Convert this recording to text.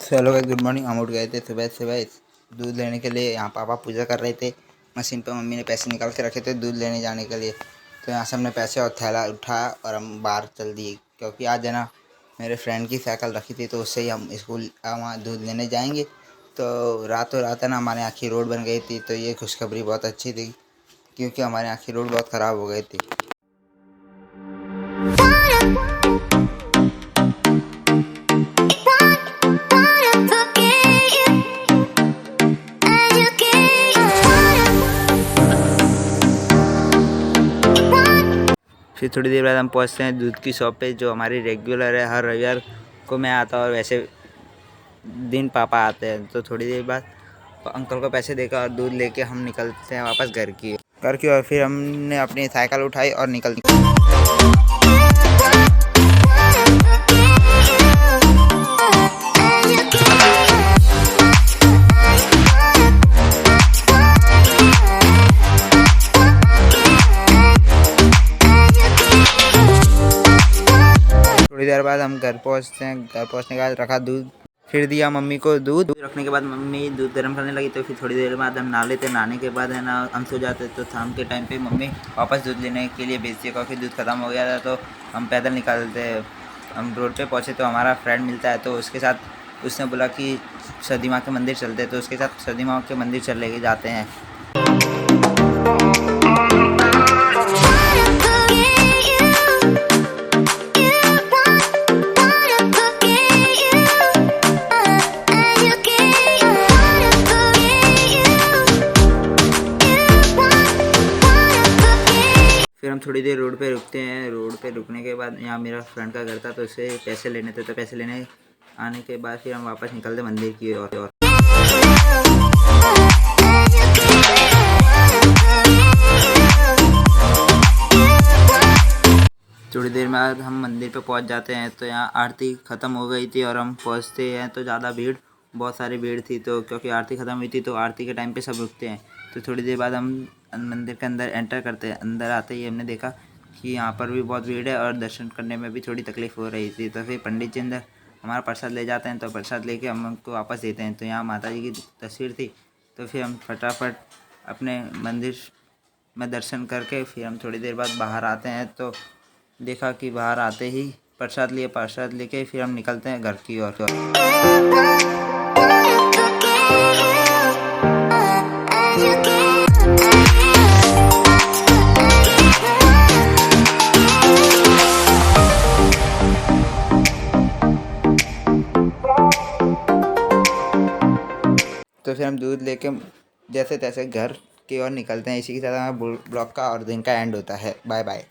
Hello guys, good morning. हम उठ गए थे सुबह सुबह दूध लेने के लिए। यहाँ पापा पूजा कर रहे थे मशीन पे। मम्मी ने पैसे निकाल के रखे थे दूध लेने जाने के लिए। तो यहाँ से हमने पैसे और थैला उठाया और हम बाहर चल दिए, क्योंकि आज है ना मेरे फ्रेंड की साइकिल रखी थी, तो उससे ही हम स्कूल वहाँ दूध लेने जाएंगे। तो रातों रात है ना हमारे यहाँ की रोड बन गई थी। तो ये खुशखबरी बहुत अच्छी थी, क्योंकि हमारे यहाँ की रोड बहुत ख़राब हो गई थी। फिर थोड़ी देर बाद हम पहुंचते हैं दूध की शॉप पे, जो हमारी रेगुलर है। हर रविवार को मैं आता हूँ और वैसे दिन पापा आते हैं। तो थोड़ी देर बाद अंकल को पैसे देकर और दूध लेके हम निकलते हैं वापस घर की। और फिर हमने अपनी साइकिल उठाई और निकल थोड़ी देर बाद हम घर पहुंचते हैं। घर पहुंचने के बाद रखा दूध, फिर दिया मम्मी को दूध रखने के बाद मम्मी दूध गर्म करने लगी। तो फिर थोड़ी देर बाद हम नहा लेते। नहाने के बाद है ना हम सो जाते। तो शाम के टाइम पे मम्मी वापस दूध लेने के लिए भेजती है, क्योंकि दूध ख़त्म हो गया था। तो हम पैदल निकलते। हम रोड पे पहुँचे तो हमारा फ्रेंड मिलता है। तो उसके साथ उसने बोला कि सदी माँ के मंदिर चलते हैं। तो उसके साथ सदी माँ के मंदिर चले जाते हैं। फिर हम थोड़ी देर रोड पे रुकते हैं। रोड पे रुकने के बाद यहाँ मेरा फ्रेंड का घर था, तो उससे पैसे लेने थे। तो पैसे लेने आने के बाद फिर हम वापस निकलते मंदिर की ओर। थोड़ी देर बाद हम मंदिर पे पहुंच जाते हैं। तो यहाँ आरती ख़त्म हो गई थी और हम पहुंचते हैं तो ज़्यादा बहुत सारी भीड़ थी। तो क्योंकि आरती ख़त्म हुई थी तो आरती के टाइम पे सब रुकते हैं। तो थोड़ी देर बाद हम मंदिर के अंदर एंटर करते हैं। अंदर आते ही हमने देखा कि यहाँ पर भी बहुत भीड़ है और दर्शन करने में भी थोड़ी तकलीफ़ हो रही थी। तो फिर पंडित जी अंदर हमारा प्रसाद ले जाते हैं। तो प्रसाद लेके हम उनको वापस देते हैं। तो यहाँ माता जी की तस्वीर थी। तो फिर हम फटाफट अपने मंदिर में दर्शन करके फिर हम थोड़ी देर बाद बाहर आते हैं। तो देखा कि बाहर आते ही प्रसाद लेके फिर हम निकलते हैं घर की ओर। तो फिर हम दूध लेके जैसे तैसे घर की ओर निकलते हैं। इसी की तरह ब्लॉग का और दिन का एंड होता है। Bye bye.